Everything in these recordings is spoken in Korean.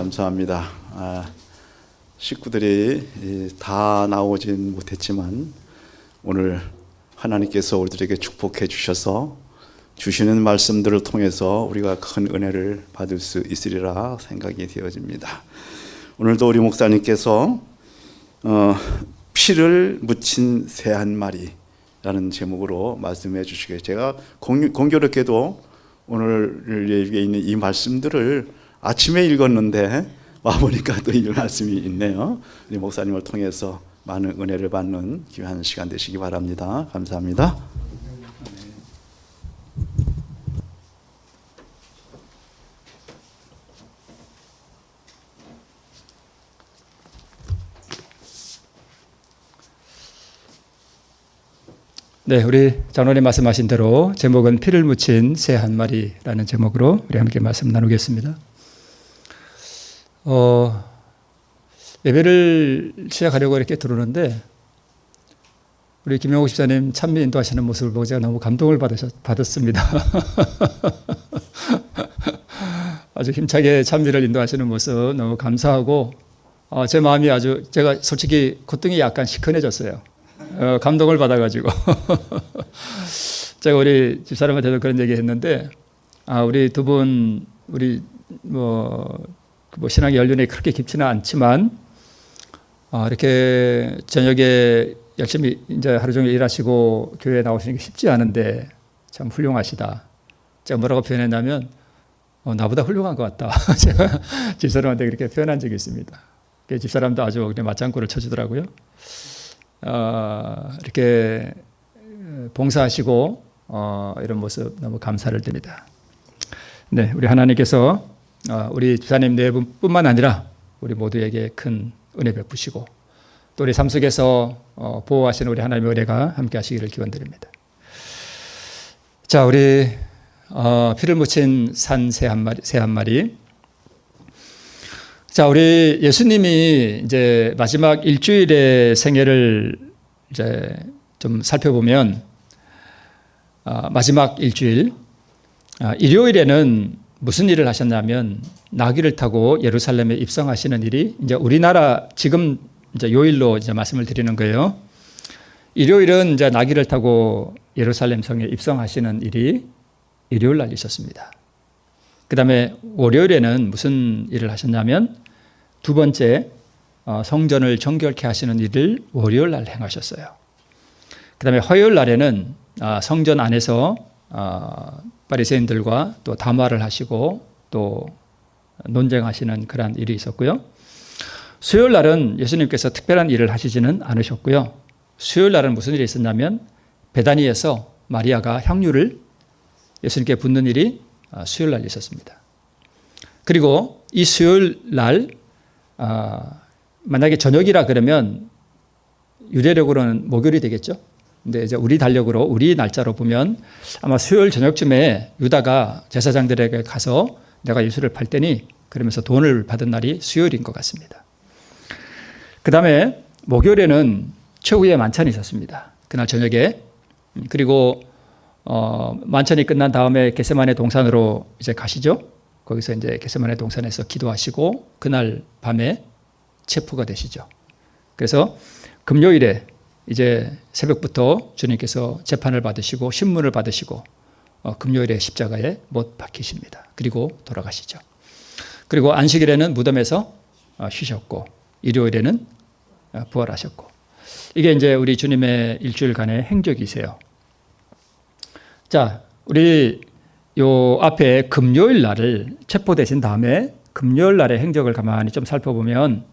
감사합니다. 식구들이 다 나오진 못했지만 오늘 하나님께서 우리들에게 축복해 주셔서 주시는 말씀들을 통해서 우리가 큰 은혜를 받을 수 있으리라 생각이 되어집니다. 오늘도 우리 목사님께서 피를 묻힌 새 한 마리라는 제목으로 말씀해 주시게, 제가 공교롭게도 오늘 여기에 있는 이 말씀들을 아침에 읽었는데 와보니까 또 이 말씀이 있네요. 우리 목사님을 통해서 많은 은혜를 받는 귀한 시간 되시기 바랍니다. 감사합니다. 네, 우리 장로님 말씀하신 대로 제목은 피를 묻힌 새 한 마리라는 제목으로 우리 함께 말씀 나누겠습니다. 예배를 시작하려고 이렇게 들어오는데 우리 김영욱 집사님 찬미 인도하시는 모습을 보고 제가 너무 감동을 받았습니다. 아주 힘차게 찬미를 인도하시는 모습 너무 감사하고 제 마음이 제가 솔직히 콧등이 약간 시큰해졌어요. 감동을 받아가지고 제가 우리 집사람한테도 그런 얘기 했는데 우리 두 분 우리 신앙의 연륜이 그렇게 깊지는 않지만 이렇게 저녁에 열심히 이제 하루 종일 일하시고 교회에 나오시는 게 쉽지 않은데 참 훌륭하시다. 제가 뭐라고 표현했냐면 나보다 훌륭한 것 같다. 제가 집사람한테 그렇게 표현한 적이 있습니다. 집사람도 아주 그냥 맞장구를 쳐주더라고요. 이렇게 봉사하시고 이런 모습 너무 감사를 드립니다. 네, 우리 하나님께서 우리 집사님 네 분뿐만 아니라 우리 모두에게 큰 은혜 베푸시고 또 우리 삶 속에서 보호하시는 우리 하나님의 은혜가 함께 하시기를 기원드립니다. 자, 우리 피를 묻힌 산 새 한 마리. 자, 우리 예수님이 이제 마지막 일주일의 생애를 이제 좀 살펴보면 마지막 일주일 일요일에는 무슨 일을 하셨냐면 나귀를 타고 예루살렘에 입성하시는 일이 이제 우리나라 지금 이제 요일로 이제 말씀을 드리는 거예요. 일요일은 이제 나귀를 타고 예루살렘 성에 입성하시는 일이 일요일 날 있었습니다. 그다음에 월요일에는 무슨 일을 하셨냐면 두 번째 성전을 정결케 하시는 일을 월요일 날 행하셨어요. 그다음에 화요일 날에는 성전 안에서 바리새인들과 또 담화를 하시고 또 논쟁하시는 그러한 일이 있었고요. 수요일 날은 예수님께서 특별한 일을 하시지는 않으셨고요. 수요일 날은 무슨 일이 있었냐면 베다니에서 마리아가 향유를 예수님께 붓는 일이 수요일 날 있었습니다. 그리고 이 수요일 날 만약에 저녁이라 그러면 유대력으로는 목요일이 되겠죠. 근데 이제 우리 달력으로 우리 날짜로 보면 아마 수요일 저녁쯤에 유다가 제사장들에게 가서 내가 예수를 팔 테니 그러면서 돈을 받은 날이 수요일인 것 같습니다. 그 다음에 목요일에는 최후의 만찬이 있었습니다. 그날 저녁에. 그리고 만찬이 끝난 다음에 겟세마네 동산으로 이제 가시죠. 거기서 이제 겟세마네 동산에서 기도하시고 그날 밤에 체포가 되시죠. 그래서 금요일에 이제 새벽부터 주님께서 재판을 받으시고 신문을 받으시고 금요일에 십자가에 못 박히십니다. 그리고 돌아가시죠. 그리고 안식일에는 무덤에서 쉬셨고 일요일에는 부활하셨고, 이게 이제 우리 주님의 일주일간의 행적이세요. 자, 우리 요 앞에 금요일 날을 체포되신 다음에 금요일 날의 행적을 가만히 좀 살펴보면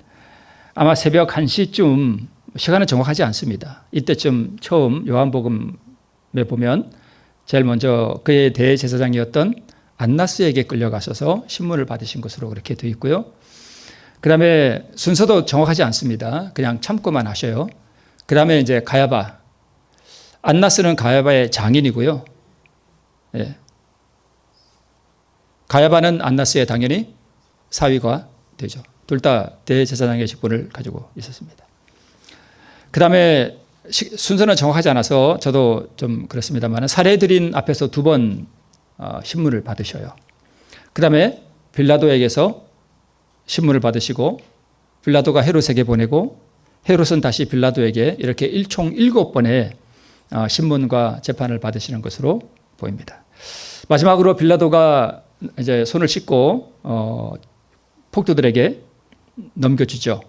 아마 새벽 1시쯤, 시간은 정확하지 않습니다. 이때쯤 처음 요한복음에 보면 제일 먼저 그의 대제사장이었던 안나스에게 끌려가셔서 신문을 받으신 것으로 그렇게 되어 있고요. 그 다음에 순서도 정확하지 않습니다. 그냥 참고만 하셔요. 그 다음에 이제 가야바, 안나스는 가야바의 장인이고요. 예. 가야바는 안나스의 당연히 사위가 되죠. 둘 다 대제사장의 직분을 가지고 있었습니다. 그 다음에 순서는 정확하지 않아서 저도 좀 그렇습니다만 사례드린 앞에서 두 번 신문을 받으셔요. 그 다음에 빌라도에게서 신문을 받으시고 빌라도가 헤롯에게 보내고 헤롯은 다시 빌라도에게 이렇게 총 7번의 신문과 재판을 받으시는 것으로 보입니다. 마지막으로 빌라도가 이제 손을 씻고 폭도들에게 넘겨주죠.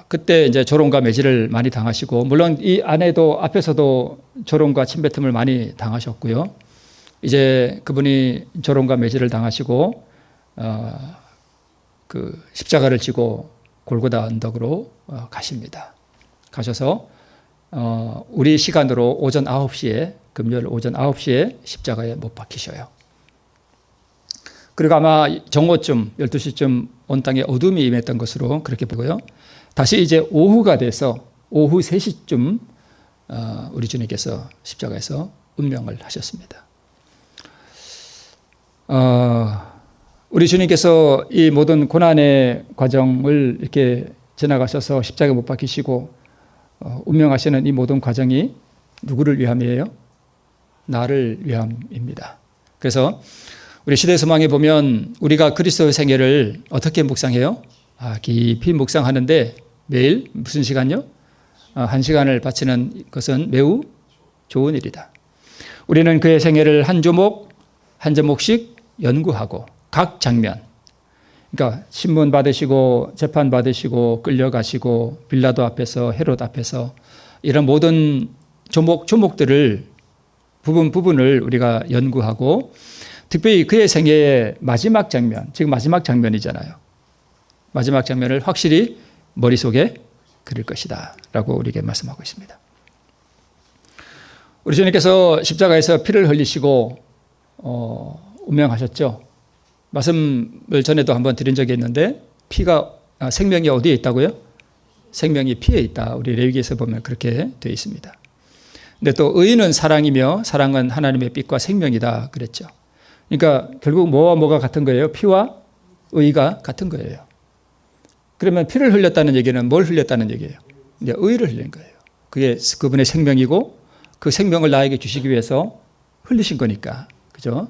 그때 이제 조롱과 매질을 많이 당하시고, 물론 이 안에도 앞에서도 조롱과 침뱉음을 많이 당하셨고요. 이제 그분이 조롱과 매질을 당하시고 그 십자가를 지고 골고다 언덕으로 가십니다. 가셔서 우리 시간으로 오전 9시에, 금요일 오전 9시에 십자가에 못 박히셔요. 그리고 아마 정오쯤 12시쯤 온 땅에 어둠이 임했던 것으로 그렇게 보고요. 다시 이제 오후가 돼서 오후 3시쯤 우리 주님께서 십자가에서 운명을 하셨습니다. 우리 주님께서 이 모든 고난의 과정을 이렇게 지나가셔서 십자가에 못 박히시고 운명하시는 이 모든 과정이 누구를 위함이에요? 나를 위함입니다. 그래서 우리 시대 소망에 보면 우리가 그리스도의 생애를 어떻게 묵상해요? 깊이 묵상하는데 매일 무슨 시간요? 1시간을 바치는 것은 매우 좋은 일이다. 우리는 그의 생애를 한 조목 한 조목씩 연구하고 각 장면, 그러니까 신문 받으시고 재판 받으시고 끌려가시고 빌라도 앞에서 헤롯 앞에서 이런 모든 조목들을 부분을 우리가 연구하고, 특별히 그의 생애의 마지막 장면, 지금 마지막 장면이잖아요. 마지막 장면을 확실히 머릿속에 그릴 것이다 라고 우리에게 말씀하고 있습니다. 우리 주님께서 십자가에서 피를 흘리시고 운명하셨죠. 말씀을 전에도 한번 드린 적이 있는데, 생명이 어디에 있다고요? 생명이 피에 있다. 우리 레위기에서 보면 그렇게 되어 있습니다. 근데 또 의는 사랑이며 사랑은 하나님의 빛과 생명이다 그랬죠. 그러니까 결국 뭐와 뭐가 같은 거예요? 피와 의가 같은 거예요. 그러면 피를 흘렸다는 얘기는 뭘 흘렸다는 얘기예요? 이제 의를 흘린 거예요. 그게 그분의 생명이고 그 생명을 나에게 주시기 위해서 흘리신 거니까. 그죠?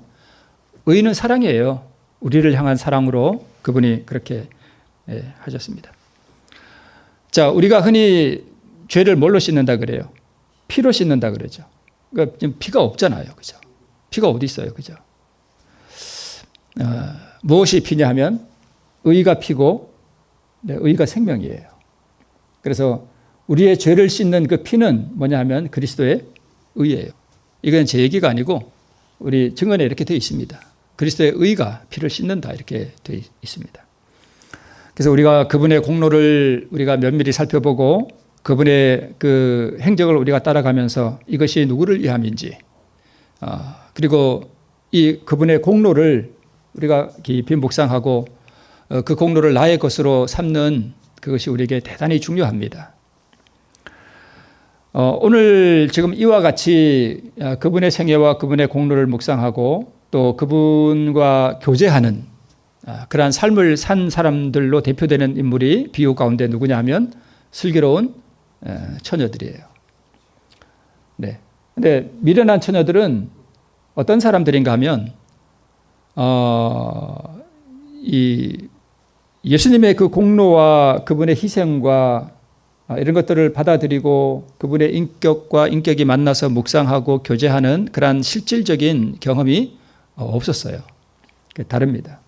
의는 사랑이에요. 우리를 향한 사랑으로 그분이 그렇게 하셨습니다. 자, 우리가 흔히 죄를 뭘로 씻는다 그래요? 피로 씻는다 그러죠. 그러니까 지금 피가 없잖아요. 그죠? 피가 어디 있어요? 그죠? 무엇이 피냐 하면 의가 피고 의가 생명이에요. 그래서 우리의 죄를 씻는 그 피는 뭐냐 하면 그리스도의 의예요. 이건 제 얘기가 아니고 우리 증언에 이렇게 되어 있습니다. 그리스도의 의가 피를 씻는다 이렇게 되어 있습니다. 그래서 우리가 그분의 공로를 우리가 면밀히 살펴보고 그분의 그 행적을 우리가 따라가면서 이것이 누구를 위함인지, 그리고 이 그분의 공로를 우리가 깊이 묵상하고 그 공로를 나의 것으로 삼는 그것이 우리에게 대단히 중요합니다. 오늘 지금 이와 같이 그분의 생애와 그분의 공로를 묵상하고 또 그분과 교제하는 그러한 삶을 산 사람들로 대표되는 인물이 비유 가운데 누구냐 하면 슬기로운 처녀들이에요. 네. 근데 미련한 처녀들은 어떤 사람들인가 하면 이 예수님의 그 공로와 그분의 희생과 이런 것들을 받아들이고 그분의 인격과 인격이 만나서 묵상하고 교제하는 그러한 실질적인 경험이 없었어요. 다릅니다.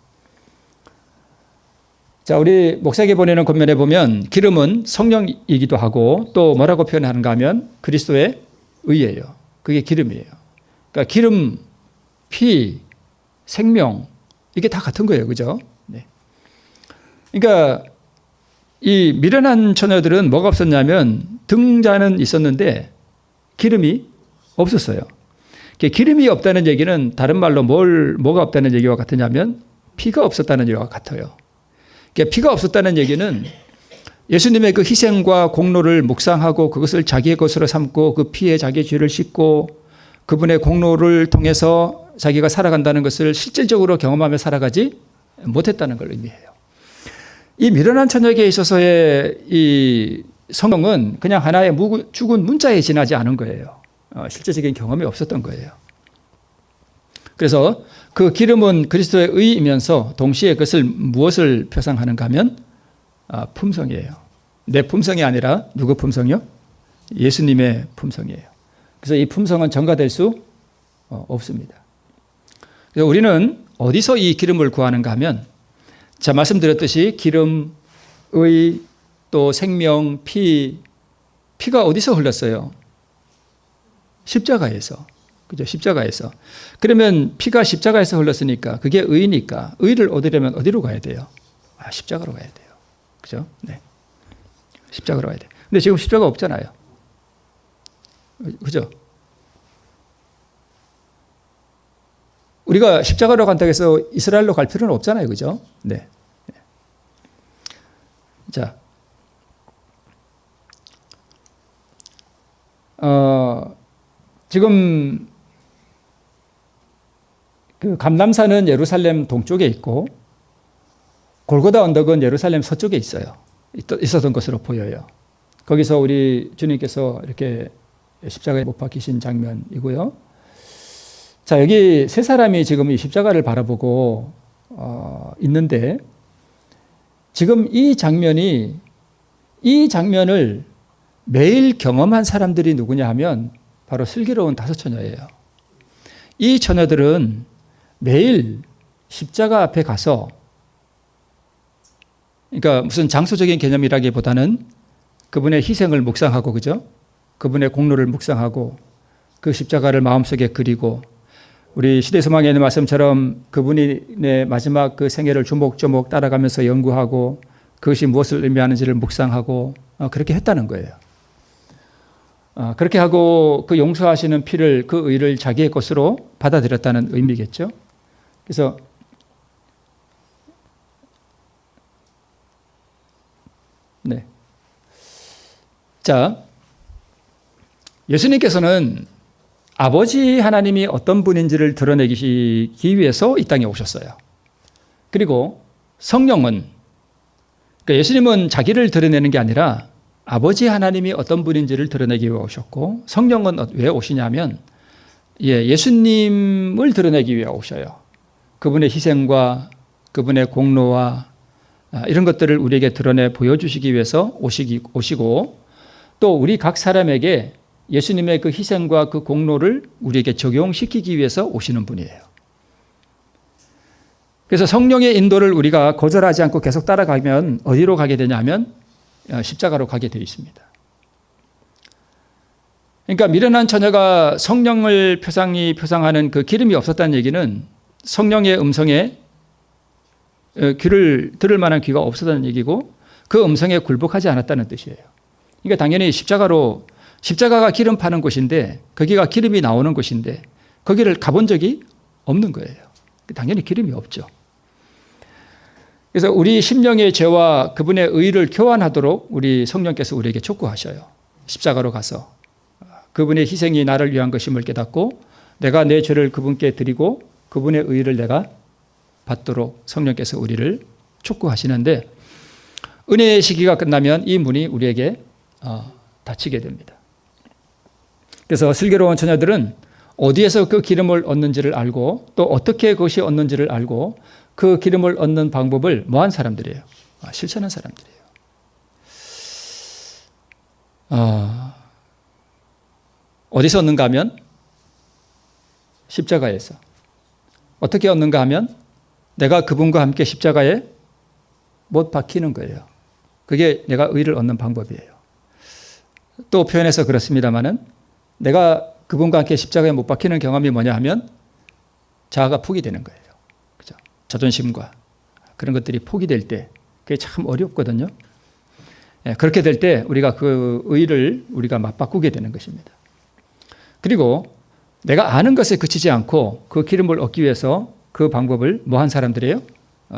자, 우리 목사에게 보내는 권면에 보면 기름은 성령이기도 하고 또 뭐라고 표현하는가 하면 그리스도의 의예요. 그게 기름이에요. 그러니까 기름, 피, 생명 이게 다 같은 거예요. 그죠? 네. 그러니까 이 미련한 처녀들은 뭐가 없었냐면 등잔은 있었는데 기름이 없었어요. 기름이 없다는 얘기는 다른 말로 뭐가 없다는 얘기와 같으냐면 피가 없었다는 얘기와 같아요. 피가 없었다는 얘기는 예수님의 그 희생과 공로를 묵상하고 그것을 자기의 것으로 삼고 그 피에 자기의 죄를 씻고 그분의 공로를 통해서 자기가 살아간다는 것을 실질적으로 경험하며 살아가지 못했다는 걸 의미해요. 이 미련한 처녀에게 있어서의 이 성경은 그냥 하나의 죽은 문자에 지나지 않은 거예요. 실제적인 경험이 없었던 거예요. 그래서 그 기름은 그리스도의 의이면서 동시에 그것을 무엇을 표상하는가 하면 품성이에요. 내 품성이 아니라 누구 품성이요? 예수님의 품성이에요. 그래서 이 품성은 전가될 수 없습니다. 그래서 우리는 어디서 이 기름을 구하는가 하면 자 말씀드렸듯이 기름, 의, 또 생명, 피가 어디서 흘렀어요? 십자가에서. 그죠? 십자가에서. 그러면 피가 십자가에서 흘렀으니까 그게 의니까 의를 얻으려면 어디로 가야 돼요? 십자가로 가야 돼요. 그죠? 네. 십자가로 가야 돼요. 근데 지금 십자가 없잖아요. 그죠? 우리가 십자가로 간다고 해서 이스라엘로 갈 필요는 없잖아요. 그죠? 네. 자. 지금 그 감람산은 예루살렘 동쪽에 있고 골고다 언덕은 예루살렘 서쪽에 있었던 것으로 보여요. 거기서 우리 주님께서 이렇게 십자가에 못 박히신 장면이고요. 자, 여기 세 사람이 지금 이 십자가를 바라보고 있는데 지금 이 장면을 매일 경험한 사람들이 누구냐 하면 바로 슬기로운 5 처녀예요. 이 처녀들은 매일 십자가 앞에 가서 그러니까 무슨 장소적인 개념이라기보다는 그분의 희생을 묵상하고 그죠? 그분의 공로를 묵상하고 그 십자가를 마음속에 그리고 우리 시대소망에 있는 말씀처럼 그분의 마지막 그 생애를 조목조목 따라가면서 연구하고 그것이 무엇을 의미하는지를 묵상하고 그렇게 했다는 거예요. 그렇게 하고 그 용서하시는 피를 그 의를 자기의 것으로 받아들였다는 의미겠죠. 그래서 네. 자, 예수님께서는 아버지 하나님이 어떤 분인지를 드러내기 위해서 이 땅에 오셨어요. 그리고 성령은 그러니까 예수님은 자기를 드러내는 게 아니라 아버지 하나님이 어떤 분인지를 드러내기 위해 오셨고 성령은 왜 오시냐면 예수님을 드러내기 위해 오셔요. 그분의 희생과 그분의 공로와 이런 것들을 우리에게 드러내 보여주시기 위해서 오시고 또 우리 각 사람에게 예수님의 그 희생과 그 공로를 우리에게 적용시키기 위해서 오시는 분이에요. 그래서 성령의 인도를 우리가 거절하지 않고 계속 따라가면 어디로 가게 되냐면 십자가로 가게 되어 있습니다. 그러니까 미련한 처녀가 성령을 표상하는 그 기름이 없었다는 얘기는 성령의 음성에 귀를 들을 만한 귀가 없었다는 얘기고 그 음성에 굴복하지 않았다는 뜻이에요. 그러니까 당연히 십자가가 기름 파는 곳인데 거기가 기름이 나오는 곳인데 거기를 가본 적이 없는 거예요. 당연히 기름이 없죠. 그래서 우리 심령의 죄와 그분의 의를 교환하도록 우리 성령께서 우리에게 촉구하셔요. 십자가로 가서 그분의 희생이 나를 위한 것임을 깨닫고 내가 내 죄를 그분께 드리고 그분의 의를 내가 받도록 성령께서 우리를 촉구하시는데 은혜의 시기가 끝나면 이 문이 우리에게 닫히게 됩니다. 그래서 슬기로운 처녀들은 어디에서 그 기름을 얻는지를 알고 또 어떻게 그것이 얻는지를 알고 그 기름을 얻는 방법을 뭐한 사람들이에요? 실천한 사람들이에요. 어디서 얻는가 하면 십자가에서. 어떻게 얻는가 하면 내가 그분과 함께 십자가에 못 박히는 거예요. 그게 내가 의를 얻는 방법이에요. 또 표현해서 그렇습니다마는 내가 그분과 함께 십자가에 못 박히는 경험이 뭐냐 하면 자아가 포기되는 거예요. 그죠? 자존심과 그런 것들이 포기될 때 그게 참 어렵거든요. 그렇게 될 때 우리가 그 의를 우리가 맞바꾸게 되는 것입니다. 그리고 내가 아는 것에 그치지 않고 그 기름을 얻기 위해서 그 방법을 뭐한 사람들이에요?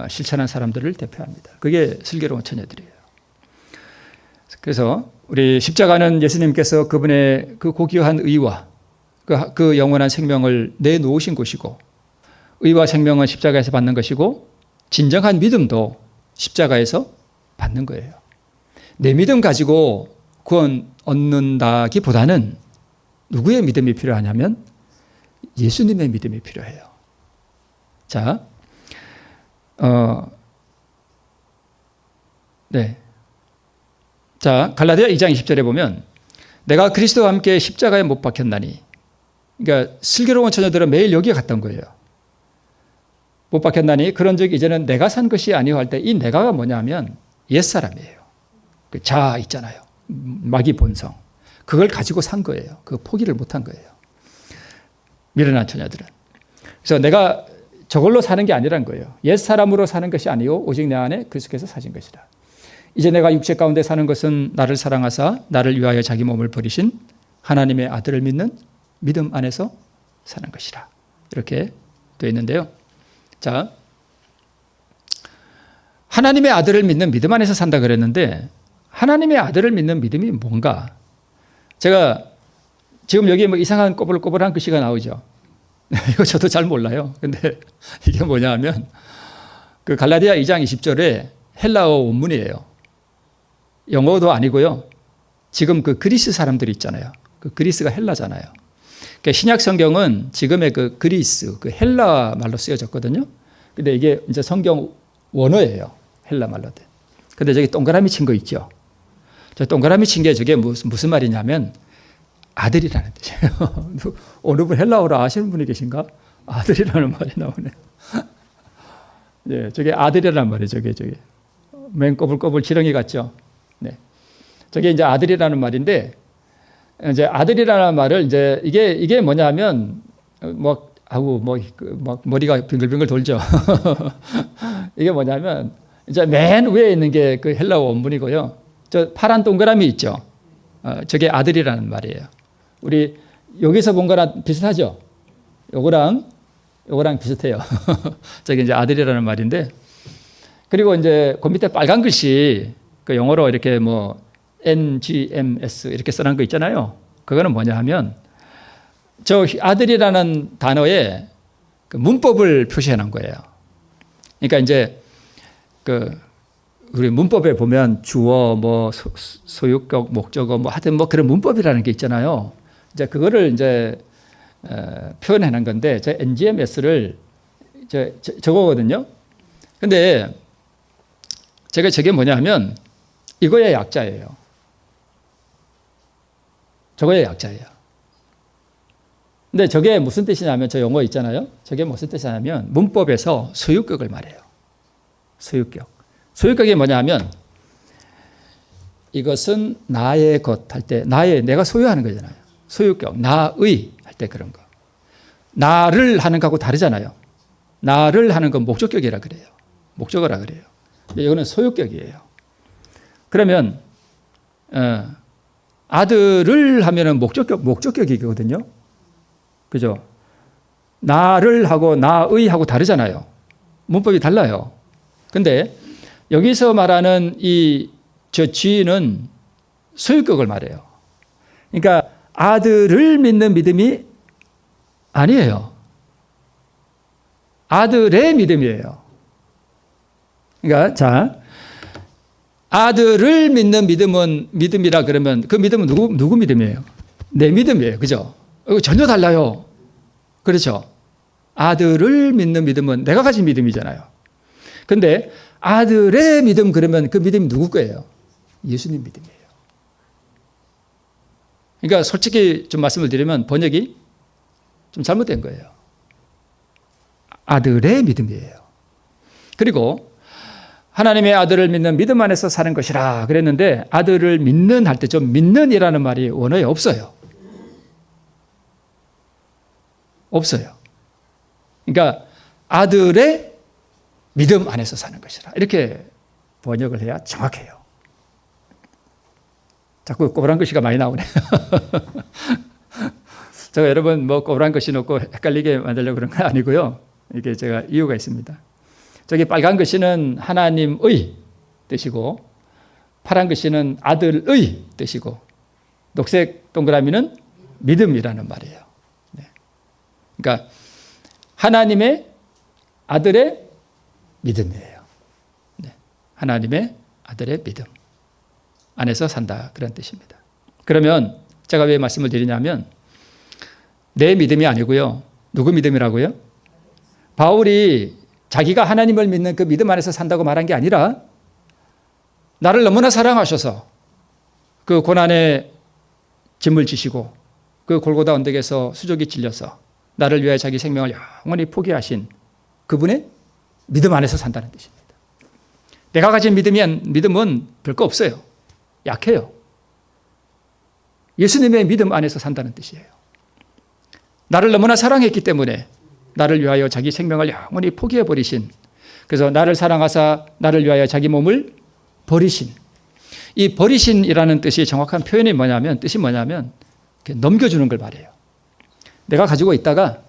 실천한 사람들을 대표합니다. 그게 슬기로운 처녀들이에요. 그래서 우리 십자가는 예수님께서 그분의 그 고귀한 의와 그 영원한 생명을 내놓으신 곳이고 의와 생명은 십자가에서 받는 것이고 진정한 믿음도 십자가에서 받는 거예요. 내 믿음 가지고 구원 얻는다기보다는 누구의 믿음이 필요하냐면 예수님의 믿음이 필요해요. 자, 네. 자, 갈라디아 2장 20절에 보면 내가 그리스도와 함께 십자가에 못 박혔나니, 그러니까 슬기로운 처녀들은 매일 여기에 갔던 거예요. 못 박혔나니 그런즉 이제는 내가 산 것이 아니오 할 때 이 내가가 뭐냐면 옛사람이에요. 그 자아 있잖아요. 마귀 본성. 그걸 가지고 산 거예요. 그 포기를 못한 거예요. 미련한 처녀들은. 그래서 내가 저걸로 사는 게 아니란 거예요. 옛사람으로 사는 것이 아니오 오직 내 안에 그리스도께서 사신 것이라. 이제 내가 육체 가운데 사는 것은 나를 사랑하사 나를 위하여 자기 몸을 버리신 하나님의 아들을 믿는 믿음 안에서 사는 것이라. 이렇게 되어 있는데요. 자, 하나님의 아들을 믿는 믿음 안에서 산다 그랬는데 하나님의 아들을 믿는 믿음이 뭔가? 제가 지금 여기 뭐 이상한 꼬불꼬불한 글씨가 나오죠. 이거 저도 잘 몰라요. 근데 이게 뭐냐 하면 그 갈라디아 2장 20절에 헬라어 원문이에요. 영어도 아니고요. 지금 그 그리스 사람들이 있잖아요. 그 그리스가 헬라잖아요. 그러니까 신약 성경은 지금의 그 그리스, 그 헬라 말로 쓰여졌거든요. 근데 이게 이제 성경 원어예요. 헬라 말로 된. 근데 저기 동그라미 친 거 있죠. 저 동그라미 친 게 저게 무슨 말이냐면 아들이라는 뜻이에요. 어느 분 헬라어로 아시는 분이 계신가? 아들이라는 말이 나오네요. 예, 저게 아들이라는 말이에요. 저게. 맨 꼬불꼬불 지렁이 같죠? 네. 저게 이제 아들이라는 말인데, 이제 아들이라는 말을 이제 이게 뭐냐면, 막 머리가 빙글빙글 돌죠. 이게 뭐냐면, 이제 맨 위에 있는 게 그 헬라어 원문이고요. 저 파란 동그라미 있죠. 저게 아들이라는 말이에요. 우리 여기서 본 거랑 비슷하죠? 요거랑 비슷해요. 저게 이제 아들이라는 말인데, 그리고 이제 그 밑에 빨간 글씨, 그 영어로 이렇게 뭐 NGMS 이렇게 써놓은 거 있잖아요. 그거는 뭐냐 하면 저 아들이라는 단어에 그 문법을 표시해 놓은 거예요. 그러니까 이제 그 우리 문법에 보면 주어, 뭐 소유격, 목적어, 뭐 하여튼 뭐 그런 문법이라는 게 있잖아요. 이제 그거를 이제 표현해 놓은 건데, 저 NGMS를 저거거든요. 근데 제가 저게 뭐냐면 이거의 약자예요. 저거의 약자예요. 근데 저게 무슨 뜻이냐면, 저 용어 있잖아요. 저게 무슨 뜻이냐면 문법에서 소유격을 말해요. 소유격이 뭐냐면 이것은 나의 것 할 때, 내가 소유하는 거잖아요. 소유격, 나의 할 때 그런 거. 나를 하는 거하고 다르잖아요. 나를 하는 건 목적격이라 그래요. 목적어라 그래요. 이거는 소유격이에요. 그러면 아들을 하면은 목적격이거든요. 그죠? 나를 하고 나의 하고 다르잖아요. 문법이 달라요. 근데 여기서 말하는 저 G는 소유격을 말해요. 그러니까 아들을 믿는 믿음이 아니에요. 아들의 믿음이에요. 그러니까 자, 아들을 믿는 믿음이라 그러면 그 믿음은 누구 믿음이에요? 내 믿음이에요. 그죠? 전혀 달라요. 그렇죠? 아들을 믿는 믿음은 내가 가진 믿음이잖아요. 근데 아들의 믿음 그러면 그 믿음이 누구 거예요? 예수님 믿음이에요. 그러니까 솔직히 좀 말씀을 드리면 번역이 좀 잘못된 거예요. 아들의 믿음이에요. 그리고 하나님의 아들을 믿는 믿음 안에서 사는 것이라 그랬는데, 아들을 믿는 할 때 좀 믿는이라는 말이 원어에 없어요. 없어요. 그러니까 아들의 믿음 안에서 사는 것이라 이렇게 번역을 해야 정확해요. 자꾸 꼬불한 글씨가 많이 나오네요. 제가 여러분 뭐 꼬불한 글씨 넣고 헷갈리게 만들려고 그런 건 아니고요. 이게 제가 이유가 있습니다. 저기 빨간 글씨는 하나님의 뜻이고, 파란 글씨는 아들의 뜻이고, 녹색 동그라미는 믿음이라는 말이에요. 네. 그러니까 하나님의 아들의 믿음이에요. 네. 하나님의 아들의 믿음 안에서 산다, 그런 뜻입니다. 그러면 제가 왜 말씀을 드리냐면 내 믿음이 아니고요. 누구 믿음이라고요? 바울이 자기가 하나님을 믿는 그 믿음 안에서 산다고 말한 게 아니라 나를 너무나 사랑하셔서 그 고난의 짐을 지시고 그 골고다 언덕에서 수족이 찔려서 나를 위하여 자기 생명을 영원히 포기하신 그분의 믿음 안에서 산다는 뜻입니다. 내가 가진 믿음은 별거 없어요. 약해요. 예수님의 믿음 안에서 산다는 뜻이에요. 나를 너무나 사랑했기 때문에 나를 위하여 자기 생명을 영원히 포기해버리신, 그래서 나를 사랑하사 나를 위하여 자기 몸을 버리신, 이 버리신이라는 뜻이 정확한 표현이 뜻이 뭐냐면 이렇게 넘겨주는 걸 말해요. 내가 가지고 있다가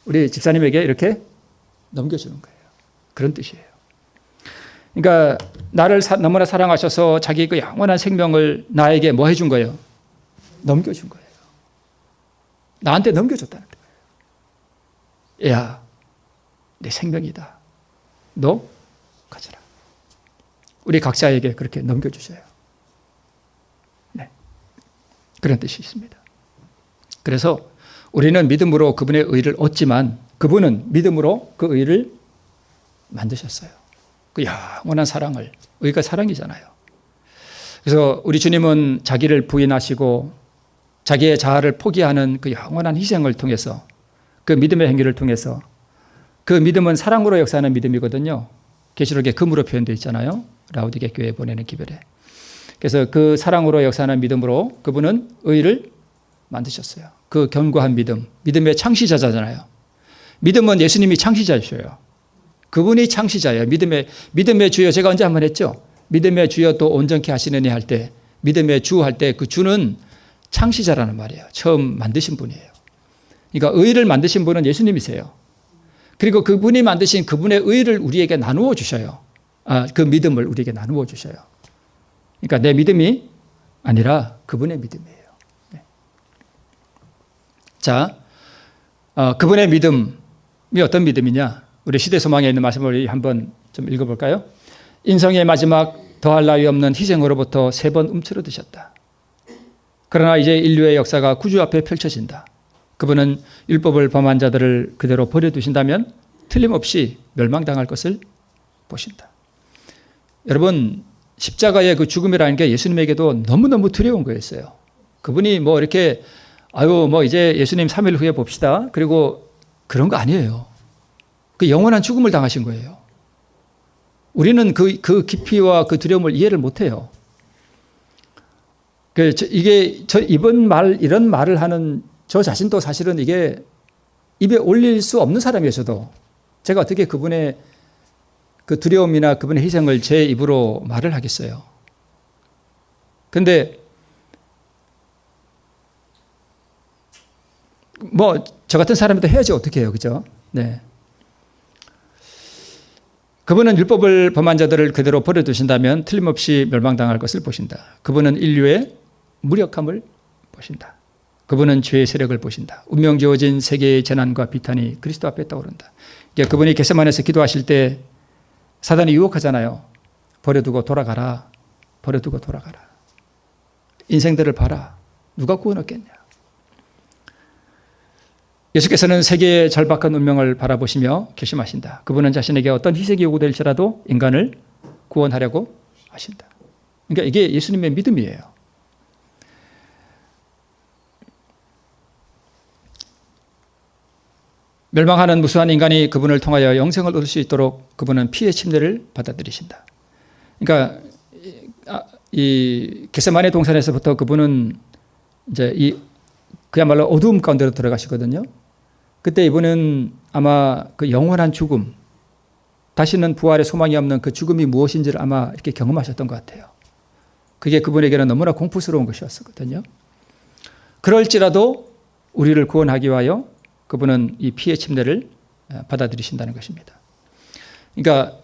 우리 집사님에게 이렇게 넘겨주는 거예요. 그런 뜻이에요. 그러니까 나를 너무나 사랑하셔서 자기 그 영원한 생명을 나에게 뭐 해준 거예요? 넘겨준 거예요. 나한테 넘겨줬다는 거예요. 야, 내 생명이다. 너 가져라. 우리 각자에게 그렇게 넘겨주셔요. 네, 그런 뜻이 있습니다. 그래서 우리는 믿음으로 그분의 의를 얻지만 그분은 믿음으로 그 의를 만드셨어요. 그 영원한 사랑을, 의가 사랑이잖아요. 그래서 우리 주님은 자기를 부인하시고 자기의 자아를 포기하는 그 영원한 희생을 통해서, 그 믿음의 행위를 통해서, 그 믿음은 사랑으로 역사하는 믿음이거든요. 계시록에 금으로 표현되어 있잖아요. 라우디게 교회에 보내는 기별에. 그래서 그 사랑으로 역사하는 믿음으로 그분은 의를 만드셨어요. 그 견고한 믿음, 믿음의 창시자잖아요. 믿음은 예수님이 창시자이셔요. 그분이 창시자예요. 믿음의 주여, 제가 언제 한번 했죠? 믿음의 주여 또 온전케 하시느니 할 때, 믿음의 주 할 때 그 주는 창시자라는 말이에요. 처음 만드신 분이에요. 그러니까 의를 만드신 분은 예수님이세요. 그리고 그분이 만드신 그분의 의를 우리에게 나누어 주셔요. 그 믿음을 우리에게 나누어 주셔요. 그러니까 내 믿음이 아니라 그분의 믿음이에요. 네. 자, 그분의 믿음이 어떤 믿음이냐? 우리 시대소망에 있는 말씀을 한번 좀 읽어볼까요? 인성의 마지막 더할 나위 없는 희생으로부터 3번 움츠러드셨다. 그러나 이제 인류의 역사가 구주 앞에 펼쳐진다. 그분은 율법을 범한 자들을 그대로 버려두신다면 틀림없이 멸망당할 것을 보신다. 여러분, 십자가의 그 죽음이라는 게 예수님에게도 너무너무 두려운 거였어요. 그분이 뭐 이렇게 이제 예수님 3일 후에 봅시다. 그리고 그런 거 아니에요. 그 영원한 죽음을 당하신 거예요. 우리는 그 깊이와 그 두려움을 이해를 못해요. 이런 말을 하는 저 자신도 사실은 이게 입에 올릴 수 없는 사람이어서도 제가 어떻게 그분의 그 두려움이나 그분의 희생을 제 입으로 말을 하겠어요. 근데 저 같은 사람이도 해야지 어떻게 해요. 그죠? 네. 그분은 율법을 범한 자들을 그대로 버려두신다면 틀림없이 멸망당할 것을 보신다. 그분은 인류의 무력함을 보신다. 그분은 죄의 세력을 보신다. 운명 지어진 세계의 재난과 비탄이 그리스도 앞에 떠오른다. 그분이 겟세마네에서 기도하실 때 사단이 유혹하잖아요. 버려두고 돌아가라. 버려두고 돌아가라. 인생들을 봐라. 누가 구원 얻겠냐. 예수께서는 세계의 절박한 운명을 바라보시며 결심하신다. 그분은 자신에게 어떤 희생이 요구될지라도 인간을 구원하려고 하신다. 그러니까 이게 예수님의 믿음이에요. 멸망하는 무수한 인간이 그분을 통하여 영생을 얻을 수 있도록 그분은 피의 침례를 받아들이신다. 그러니까 이 겟세마네 동산에서부터 그분은 이제 그야말로 어두움 가운데로 들어가시거든요. 그때 이분은 아마 그 영원한 죽음, 다시는 부활의 소망이 없는 그 죽음이 무엇인지를 아마 이렇게 경험하셨던 것 같아요. 그게 그분에게는 너무나 공포스러운 것이었거든요. 그럴지라도 우리를 구원하기 위하여 그분은 이 피의 침례를 받아들이신다는 것입니다. 그러니까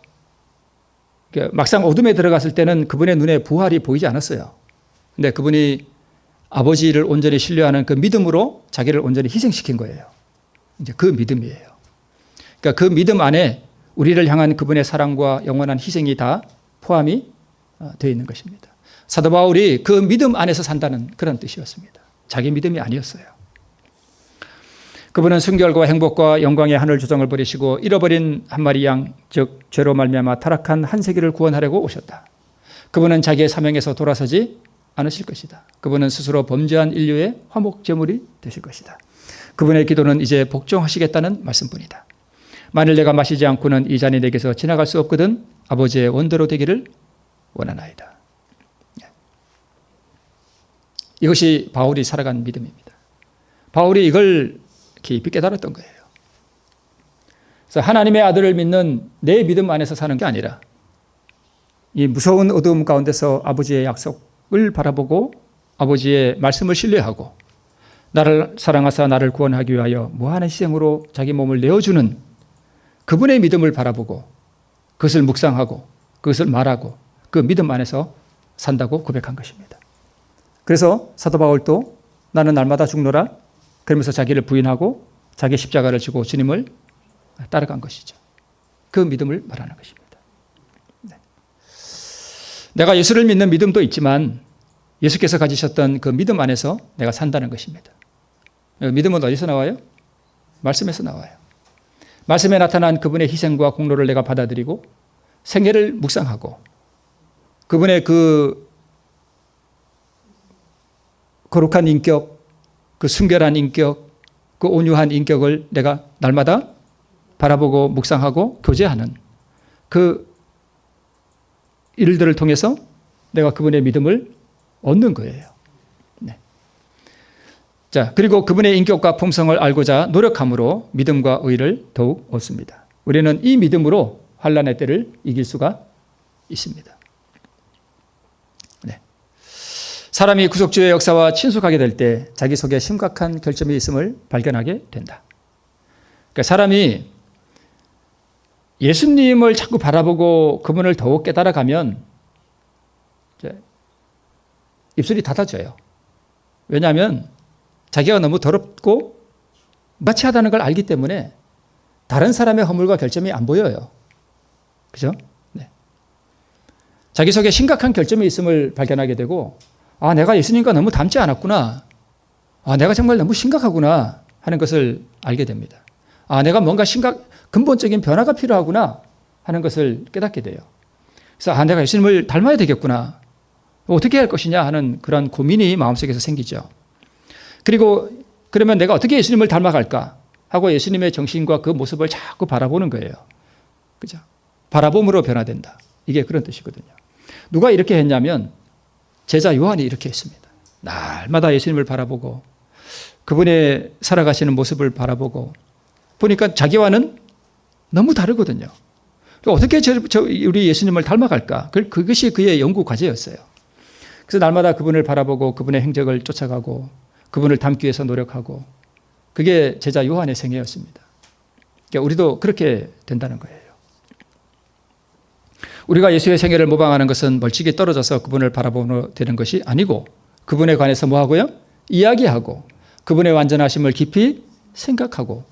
막상 어둠에 들어갔을 때는 그분의 눈에 부활이 보이지 않았어요. 근데 그분이 아버지를 온전히 신뢰하는 그 믿음으로 자기를 온전히 희생시킨 거예요. 이제 그 믿음이에요. 그러니까 그 믿음 안에 우리를 향한 그분의 사랑과 영원한 희생이 다 포함이 되어 있는 것입니다. 사도 바울이 그 믿음 안에서 산다는 그런 뜻이었습니다. 자기 믿음이 아니었어요. 그분은 순결과 행복과 영광의 하늘 조정을 버리시고 잃어버린 한 마리 양, 즉 죄로 말미암아 타락한 한 세계를 구원하려고 오셨다. 그분은 자기의 사명에서 돌아서지 않으실 것이다. 그분은 스스로 범죄한 인류의 화목 제물이 되실 것이다. 그분의 기도는 이제 복종하시겠다는 말씀뿐이다. 만일 내가 마시지 않고는 이 잔이 내게서 지나갈 수 없거든 아버지의 원대로 되기를 원하나이다. 이것이 바울이 살아간 믿음입니다. 바울이 이걸 깊이 깨달았던 거예요. 그래서 하나님의 아들을 믿는 내 믿음 안에서 사는 게 아니라 이 무서운 어두움 가운데서 아버지의 약속을 바라보고 아버지의 말씀을 신뢰하고 나를 사랑하사 나를 구원하기 위하여 무한한 희생으로 자기 몸을 내어주는 그분의 믿음을 바라보고 그것을 묵상하고 그것을 말하고 그 믿음 안에서 산다고 고백한 것입니다. 그래서 사도 바울도 나는 날마다 죽노라 그러면서 자기를 부인하고 자기 십자가를 지고 주님을 따라간 것이죠. 그 믿음을 말하는 것입니다. 네. 내가 예수를 믿는 믿음도 있지만 예수께서 가지셨던 그 믿음 안에서 내가 산다는 것입니다. 믿음은 어디서 나와요? 말씀에서 나와요. 말씀에 나타난 그분의 희생과 공로를 내가 받아들이고 생애를 묵상하고 그분의 그 거룩한 인격, 그 순결한 인격, 그 온유한 인격을 내가 날마다 바라보고 묵상하고 교제하는 그 일들을 통해서 내가 그분의 믿음을 얻는 거예요. 네. 자, 그리고 그분의 인격과 품성을 알고자 노력함으로 믿음과 의를 더욱 얻습니다. 우리는 이 믿음으로 환난의 때를 이길 수가 있습니다. 네. 사람이 구속주의 역사와 친숙하게 될 때 자기 속에 심각한 결점이 있음을 발견하게 된다. 그러니까 사람이 예수님을 자꾸 바라보고 그분을 더욱 깨달아가면 입술이 닫아져요. 왜냐하면 자기가 너무 더럽고 마취하다는 걸 알기 때문에 다른 사람의 허물과 결점이 안 보여요. 그죠? 네. 자기 속에 심각한 결점이 있음을 발견하게 되고 아, 내가 예수님과 너무 닮지 않았구나. 아, 내가 정말 너무 심각하구나 하는 것을 알게 됩니다. 아, 내가 뭔가 근본적인 변화가 필요하구나 하는 것을 깨닫게 돼요. 그래서 아, 내가 예수님을 닮아야 되겠구나. 어떻게 할 것이냐 하는 그런 고민이 마음속에서 생기죠. 그리고 그러면 내가 어떻게 예수님을 닮아갈까 하고 예수님의 정신과 그 모습을 자꾸 바라보는 거예요. 그죠? 바라봄으로 변화된다. 이게 그런 뜻이거든요. 누가 이렇게 했냐면 제자 요한이 이렇게 했습니다. 날마다 예수님을 바라보고 그분의 살아가시는 모습을 바라보고 보니까 자기와는 너무 다르거든요. 어떻게 우리 예수님을 닮아갈까? 그것이 그의 연구 과제였어요. 그래서 날마다 그분을 바라보고 그분의 행적을 쫓아가고 그분을 닮기 위해서 노력하고 그게 제자 요한의 생애였습니다. 그러니까 우리도 그렇게 된다는 거예요. 우리가 예수의 생애를 모방하는 것은 멀찍이 떨어져서 그분을 바라보며 되는 것이 아니고 그분에 관해서 뭐 하고요? 이야기하고 그분의 완전하심을 깊이 생각하고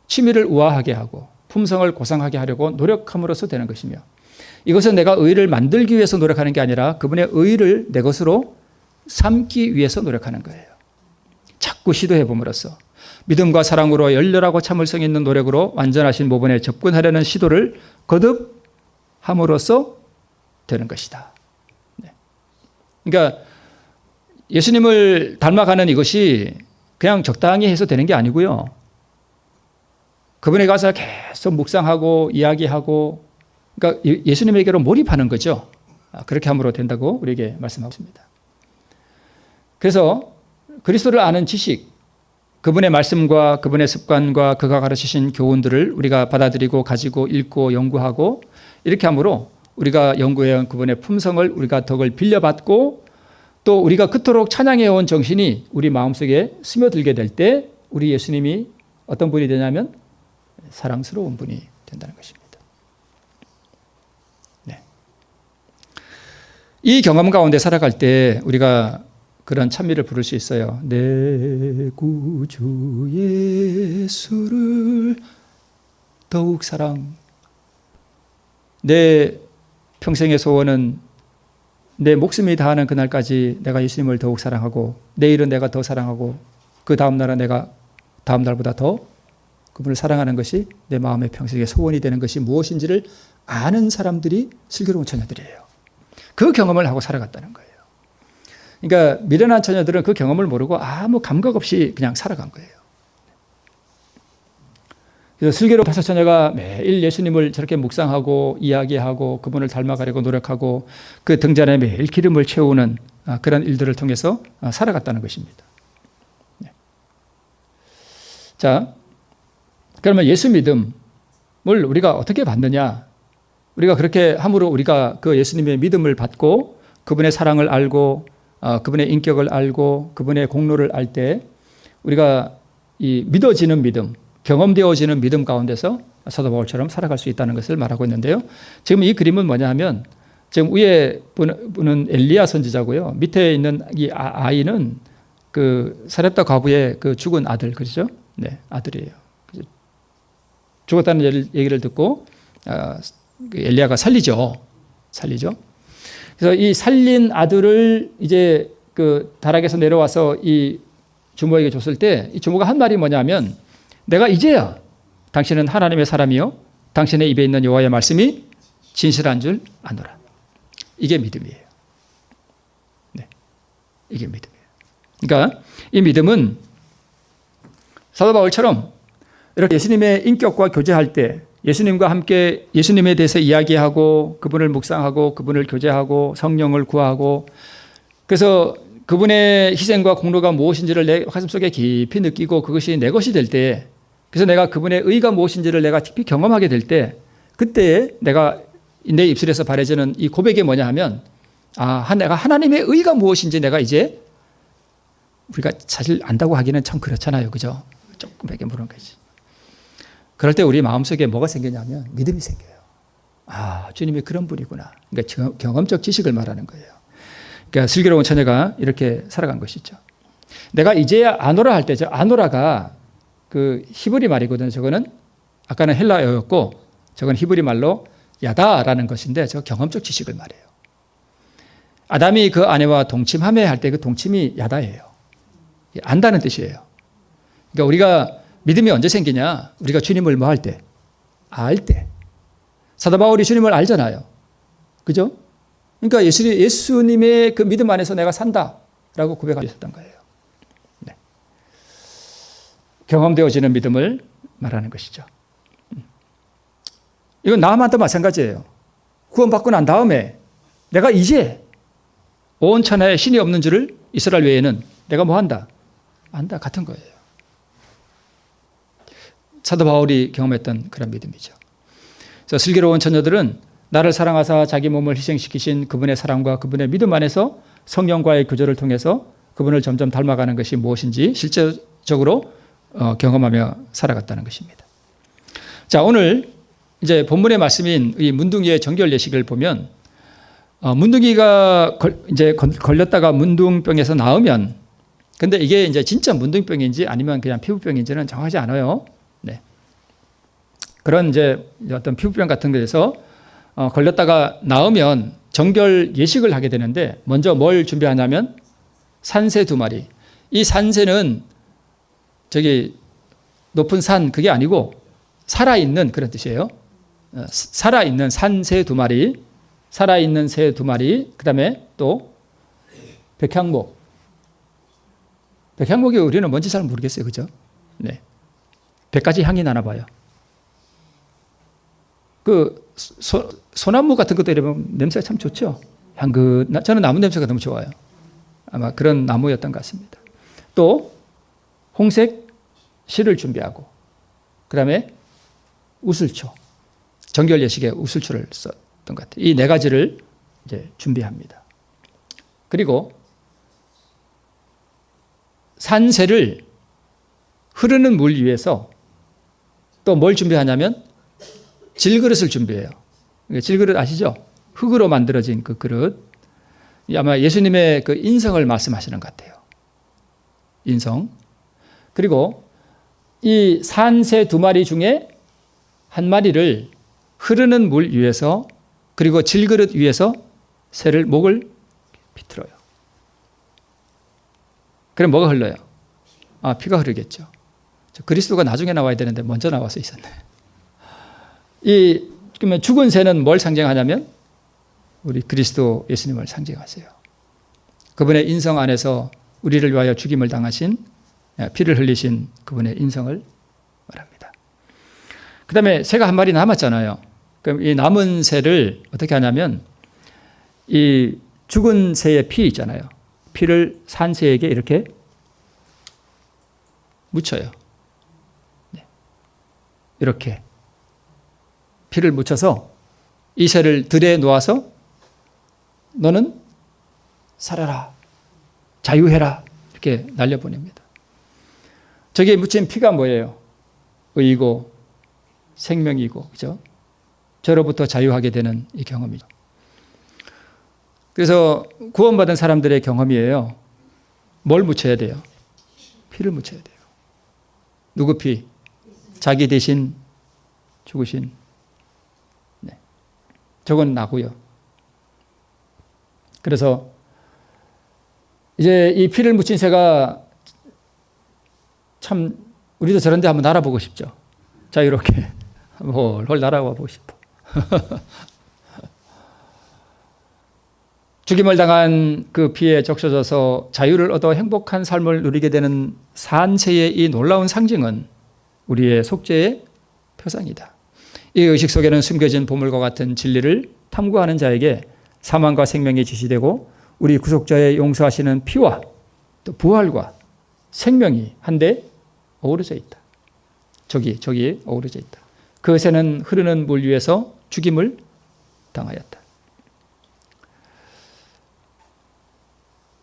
취미를 우아하게 하고 품성을 고상하게 하려고 노력함으로써 되는 것이며 이것은 내가 의를 만들기 위해서 노력하는 게 아니라 그분의 의를 내 것으로 삼기 위해서 노력하는 거예요. 자꾸 시도해 봄으로써 믿음과 사랑으로 열렬하고 참을성 있는 노력으로 완전하신 모본에 접근하려는 시도를 거듭함으로써 되는 것이다. 네. 그러니까 예수님을 닮아가는 이것이 그냥 적당히 해서 되는 게 아니고요. 그분에 가서 계속 묵상하고 이야기하고 그러니까 예수님에게로 몰입하는 거죠. 그렇게 함으로 된다고 우리에게 말씀하고 있습니다. 그래서 그리스도를 아는 지식, 그분의 말씀과 그분의 습관과 그가 가르치신 교훈들을 우리가 받아들이고 가지고 읽고 연구하고 이렇게 함으로 우리가 연구해온 그분의 품성을 우리가 덕을 빌려받고 또 우리가 그토록 찬양해온 정신이 우리 마음속에 스며들게 될 때 우리 예수님이 어떤 분이 되냐면 사랑스러운 분이 된다는 것입니다. 네. 이 경험 가운데 살아갈 때 우리가 그런 찬미를 부를 수 있어요. 내 구주 예수를 더욱 사랑. 내 평생의 소원은 내 목숨이 다하는 그날까지 내가 예수님을 더욱 사랑하고 내일은 내가 더 사랑하고 그 다음 날은 내가 다음 날보다 더 그분을 사랑하는 것이 내 마음의 평생의 소원이 되는 것이 무엇인지를 아는 사람들이 슬기로운 처녀들이에요. 그 경험을 하고 살아갔다는 거예요. 그러니까 미련한 처녀들은 그 경험을 모르고 아무 감각 없이 그냥 살아간 거예요. 그래서 슬기로운 다섯 처녀가 매일 예수님을 저렇게 묵상하고 이야기하고 그분을 닮아가려고 노력하고 그 등잔에 매일 기름을 채우는 그런 일들을 통해서 살아갔다는 것입니다. 자, 그러면 예수 믿음을 우리가 어떻게 받느냐? 우리가 그렇게 함으로 우리가 그 예수님의 믿음을 받고 그분의 사랑을 알고 그분의 인격을 알고 그분의 공로를 알 때 우리가 이 믿어지는 믿음, 경험되어지는 믿음 가운데서 사도 바울처럼 살아갈 수 있다는 것을 말하고 있는데요. 지금 이 그림은 뭐냐 하면 지금 위에 분은 엘리야 선지자고요. 밑에 있는 이 아이는 그 사렙다 과부의 그 죽은 아들, 그렇죠? 네, 아들이에요. 죽었다는 얘기를 듣고 엘리야가 살리죠. 그래서 이 살린 아들을 이제 그 다락에서 내려와서 이 주모에게 줬을 때 이 주모가 한 말이 뭐냐면 내가 이제야 당신은 하나님의 사람이요 당신의 입에 있는 여호와의 말씀이 진실한 줄 아노라. 이게 믿음이에요. 네, 이게 믿음이에요. 그러니까 이 믿음은 사도 바울처럼 이렇게 예수님의 인격과 교제할 때 예수님과 함께 예수님에 대해서 이야기하고 그분을 묵상하고 그분을 교제하고 성령을 구하고 그래서 그분의 희생과 공로가 무엇인지를 내 가슴속에 깊이 느끼고 그것이 내 것이 될 때 그래서 내가 그분의 의가 무엇인지를 내가 깊이 경험하게 될 때 그때 내가 내 입술에서 발해지는 이 고백이 뭐냐 하면 내가 하나님의 의가 무엇인지 내가 이제 우리가 사실 안다고 하기는 참 그렇잖아요. 그죠? 조금밖에 모르는 거지. 그럴 때 우리 마음속에 뭐가 생기냐면 믿음이 생겨요. 주님이 그런 분이구나. 그러니까 경험적 지식을 말하는 거예요. 그러니까 슬기로운 처녀가 이렇게 살아간 것이죠. 내가 이제야 아노라 할 때 저 아노라가 그 히브리 말이거든요. 저거는 아까는 헬라어였고 저건 히브리 말로 야다라는 것인데 저 경험적 지식을 말해요. 아담이 그 아내와 동침하며 할 때 그 동침이 야다예요. 안다는 뜻이에요. 그러니까 우리가 믿음이 언제 생기냐? 우리가 주님을 뭐 할 때? 알 때. 사도 바울이 주님을 알잖아요. 그죠? 그러니까 예수님의 그 믿음 안에서 내가 산다라고 고백하고 있었던 거예요. 네. 경험되어지는 믿음을 말하는 것이죠. 이건 나만도 마찬가지예요. 구원받고 난 다음에 내가 이제 온 천하에 신이 없는 줄을 이스라엘 외에는 내가 뭐 한다? 안다. 같은 거예요. 사도 바울이 경험했던 그런 믿음이죠. 그래서 슬기로운 처녀들은 나를 사랑하사 자기 몸을 희생시키신 그분의 사랑과 그분의 믿음 안에서 성령과의 교제를 통해서 그분을 점점 닮아가는 것이 무엇인지 실제적으로 경험하며 살아갔다는 것입니다. 자, 오늘 이제 본문의 말씀인 이 문둥이의 정결 예식을 보면 문둥이가 이제 걸렸다가 문둥병에서 나으면 근데 이게 이제 진짜 문둥병인지 아니면 그냥 피부병인지는 정하지 않아요. 네. 그런 이제 어떤 피부병 같은 데서 걸렸다가 나으면 정결 예식을 하게 되는데 먼저 뭘 준비하냐면 산새 2마리. 이 산새는 저기 높은 산 그게 아니고 살아있는 그런 뜻이에요. 살아있는 산새 2마리, 살아있는 새 2마리, 그 다음에 또 백향목. 백향목이 우리는 뭔지 잘 모르겠어요. 그죠? 네. 100가지 향이 나나 봐요. 그 소나무 같은 것도 이러면 냄새가 참 좋죠. 저는 나무 냄새가 너무 좋아요. 아마 그런 나무였던 것 같습니다. 또 홍색 실을 준비하고 그 다음에 우슬초. 정결 예식에 우슬초를 썼던 것 같아요. 이 4가지를 이제 준비합니다. 그리고 산새를 흐르는 물 위에서 또 뭘 준비하냐면 질그릇을 준비해요. 질그릇 아시죠? 흙으로 만들어진 그 그릇. 아마 예수님의 그 인성을 말씀하시는 것 같아요. 인성. 그리고 이 산새 2마리 중에 1마리를 흐르는 물 위에서 그리고 질그릇 위에서 새를 목을 비틀어요. 그럼 뭐가 흘러요? 피가 흐르겠죠. 그리스도가 나중에 나와야 되는데 먼저 나와서 있었네. 그러면 죽은 새는 뭘 상징하냐면 우리 그리스도 예수님을 상징하세요. 그분의 인성 안에서 우리를 위하여 죽임을 당하신, 피를 흘리신 그분의 인성을 말합니다. 그 다음에 새가 한 마리 남았잖아요. 그럼 이 남은 새를 어떻게 하냐면 이 죽은 새의 피 있잖아요. 피를 산 새에게 이렇게 묻혀요. 이렇게 피를 묻혀서 이 새를 들에 놓아서 너는 살아라, 자유해라 이렇게 날려보냅니다. 저기에 묻힌 피가 뭐예요? 의이고 생명이고, 그죠? 저로부터 자유하게 되는 이 경험이죠. 그래서 구원받은 사람들의 경험이에요. 뭘 묻혀야 돼요? 피를 묻혀야 돼요. 누구 피? 자기 대신 죽으신. 네. 저건 나고요. 그래서 이제 이 피를 묻힌 새가 참 우리도 저런데 한번 날아보고 싶죠. 자유롭게 홀 날아와 보고 싶어. 죽임을 당한 그 피에 적셔져서 자유를 얻어 행복한 삶을 누리게 되는 산새의 이 놀라운 상징은 우리의 속죄의 표상이다. 이 의식 속에는 숨겨진 보물과 같은 진리를 탐구하는 자에게 사망과 생명이 지시되고 우리 구속자의 용서하시는 피와 또 부활과 생명이 한데 어우러져 있다. 저기 어우러져 있다. 그 새는 흐르는 물 위에서 죽임을 당하였다.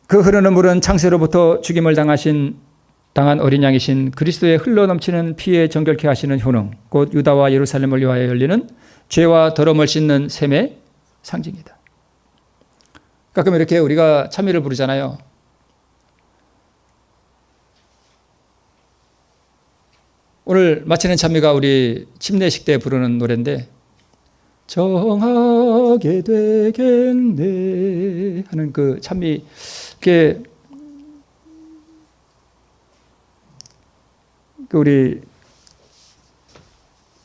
그 흐르는 물은 창세로부터 죽임을 당한 어린 양이신 그리스도의 흘러넘치는 피에 정결케 하시는 효능, 곧 유다와 예루살렘을 위하여 열리는 죄와 더러움을 씻는 셈의 상징이다. 가끔 이렇게 우리가 찬미를 부르잖아요. 오늘 마치는 찬미가 우리 침례식 때 부르는 노래인데 정하게 되겠네 하는 그 찬미, 그게 우리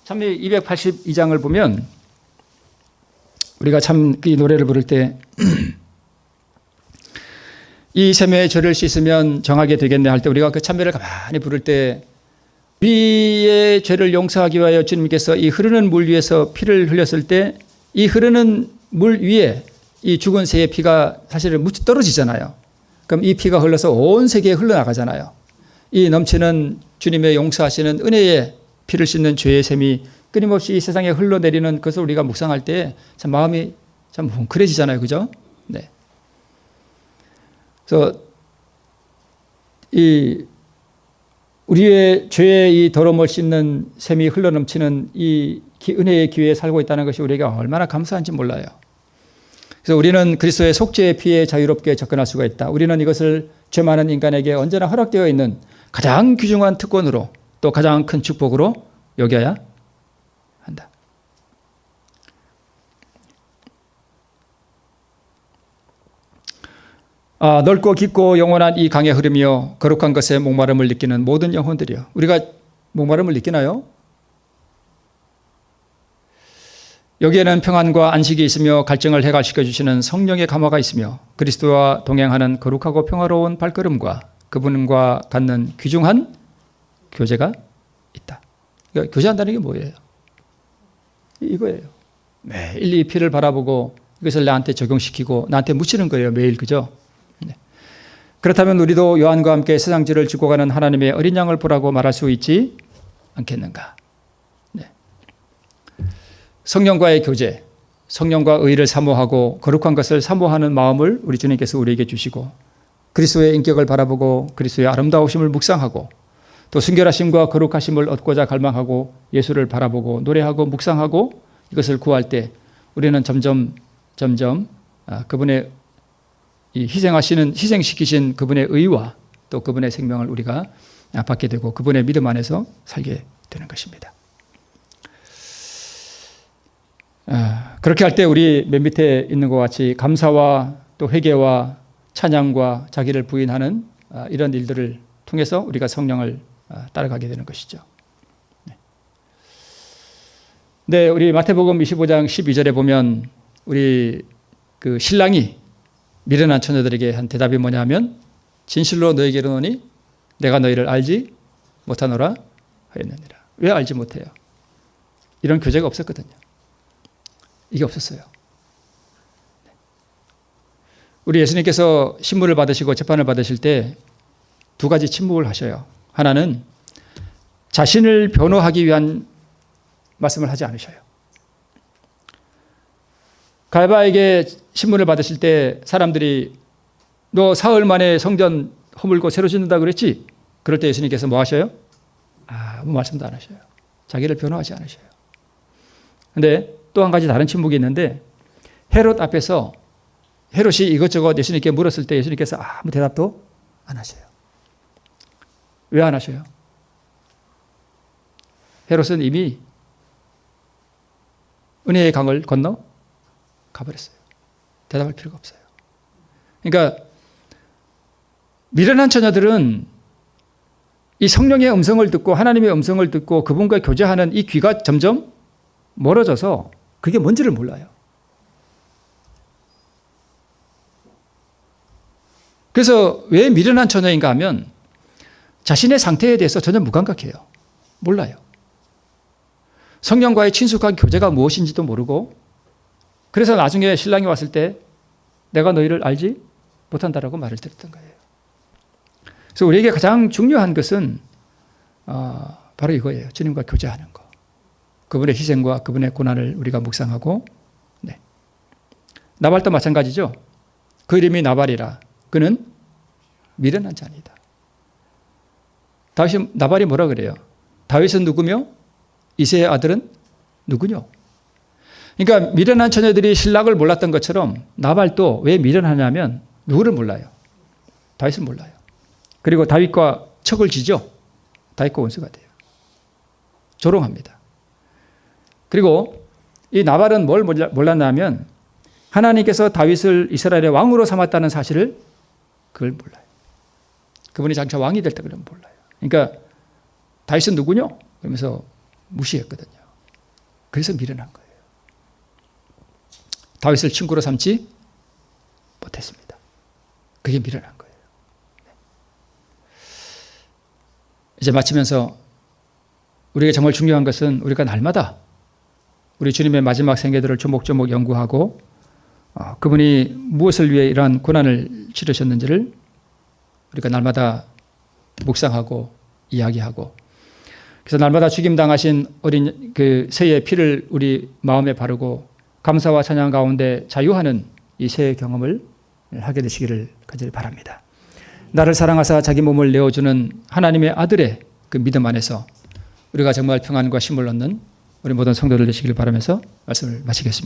찬미 282장을 보면 우리가 참 이 노래를 부를 때 이 셈의 죄를 씻으면 정하게 되겠네 할 때 우리가 그 찬미를 가만히 부를 때 우리의 죄를 용서하기 위하여 주님께서 이 흐르는 물 위에서 피를 흘렸을 때 이 흐르는 물 위에 이 죽은 새의 피가 사실은 묻혀 떨어지잖아요. 그럼 이 피가 흘러서 온 세계에 흘러나가잖아요. 이 넘치는 주님의 용서하시는 은혜의 피를 씻는 죄의 셈이 끊임없이 이 세상에 흘러내리는 것을 우리가 묵상할 때 참 마음이 참 뭉클해지잖아요. 그죠? 네. 그래서 우리의 죄의 이 더러움을 씻는 셈이 흘러넘치는 이 은혜의 기회에 살고 있다는 것이 우리에게 얼마나 감사한지 몰라요. 그래서 우리는 그리스도의 속죄의 피에 자유롭게 접근할 수가 있다. 우리는 이것을 죄 많은 인간에게 언제나 허락되어 있는 가장 귀중한 특권으로 또 가장 큰 축복으로 여겨야 한다. 넓고 깊고 영원한 이 강의 흐름이여 거룩한 것에 목마름을 느끼는 모든 영혼들이여. 우리가 목마름을 느끼나요? 여기에는 평안과 안식이 있으며 갈증을 해갈시켜 주시는 성령의 감화가 있으며 그리스도와 동행하는 거룩하고 평화로운 발걸음과 그분과 갖는 귀중한 교제가 있다. 그러니까 교제한다는 게 뭐예요? 이거예요. 매일 이 피를 바라보고 이것을 나한테 적용시키고 나한테 묻히는 거예요. 매일. 그죠? 네. 그렇다면 우리도 요한과 함께 세상죄를 지고 가는 하나님의 어린 양을 보라고 말할 수 있지 않겠는가? 네. 성령과의 교제, 성령과 의를 사모하고 거룩한 것을 사모하는 마음을 우리 주님께서 우리에게 주시고 그리스도의 인격을 바라보고 그리스도의 아름다우심을 묵상하고 또 순결하심과 거룩하심을 얻고자 갈망하고 예수를 바라보고 노래하고 묵상하고 이것을 구할 때 우리는 점점 그분의 희생시키신 그분의 의와 또 그분의 생명을 우리가 받게 되고 그분의 믿음 안에서 살게 되는 것입니다. 그렇게 할 때 우리 맨 밑에 있는 것 같이 감사와 또 회개와 찬양과 자기를 부인하는 이런 일들을 통해서 우리가 성령을 따라가게 되는 것이죠. 네, 우리 마태복음 25장 12절에 보면 우리 그 신랑이 미련한 처녀들에게 한 대답이 뭐냐면 진실로 너에게 이르노니 내가 너희를 알지 못하노라 하였느니라. 왜 알지 못해요? 이런 교제가 없었거든요. 이게 없었어요. 우리 예수님께서 신문을 받으시고 재판을 받으실 때 두 가지 침묵을 하셔요. 하나는 자신을 변호하기 위한 말씀을 하지 않으셔요. 갈바에게 신문을 받으실 때 사람들이 너 사흘 만에 성전 허물고 새로 짓는다 그랬지? 그럴 때 예수님께서 뭐 하셔요? 아무 말씀도 안 하셔요. 자기를 변호하지 않으셔요. 근데 또 한 가지 다른 침묵이 있는데 헤롯 앞에서 헤롯이 이것저것 예수님께 물었을 때 예수님께서 아무 대답도 안 하셔요. 왜 안 하셔요? 헤롯은 이미 은혜의 강을 건너 가버렸어요. 대답할 필요가 없어요. 그러니까 미련한 처녀들은 이 성령의 음성을 듣고 하나님의 음성을 듣고 그분과 교제하는 이 귀가 점점 멀어져서 그게 뭔지를 몰라요. 그래서 왜 미련한 처녀인가 하면 자신의 상태에 대해서 전혀 무감각해요. 몰라요. 성령과의 친숙한 교제가 무엇인지도 모르고 그래서 나중에 신랑이 왔을 때 내가 너희를 알지 못한다라고 말을 들었던 거예요. 그래서 우리에게 가장 중요한 것은 바로 이거예요. 주님과 교제하는 거. 그분의 희생과 그분의 고난을 우리가 묵상하고 네. 나발도 마찬가지죠. 그 이름이 나발이라. 그는 미련한 자니다. 다윗이 나발이 뭐라 그래요? 다윗은 누구며 이새의 아들은 누구뇨? 그러니까 미련한 처녀들이 신랑을 몰랐던 것처럼 나발도 왜 미련하냐면 누구를 몰라요? 다윗을 몰라요. 그리고 다윗과 척을 지죠. 다윗과 원수가 돼요. 조롱합니다. 그리고 이 나발은 뭘 몰랐냐면 하나님께서 다윗을 이스라엘의 왕으로 삼았다는 사실을 그걸 몰라요. 그분이 장차 왕이 될 때 그러면 몰라요. 그러니까 다윗은 누구뇨? 그러면서 무시했거든요. 그래서 미련한 거예요. 다윗을 친구로 삼지 못했습니다. 그게 미련한 거예요. 이제 마치면서 우리에게 정말 중요한 것은 우리가 날마다 우리 주님의 마지막 생애들을 조목조목 연구하고 그분이 무엇을 위해 이러한 고난을 치르셨는지를 우리가 날마다 묵상하고 이야기하고 그래서 날마다 죽임당하신 어린 그 새의 피를 우리 마음에 바르고 감사와 찬양 가운데 자유하는 이 새의 경험을 하게 되시기를 간절히 바랍니다. 나를 사랑하사 자기 몸을 내어주는 하나님의 아들의 그 믿음 안에서 우리가 정말 평안과 쉼을 얻는 우리 모든 성도들 되시기를 바라면서 말씀을 마치겠습니다.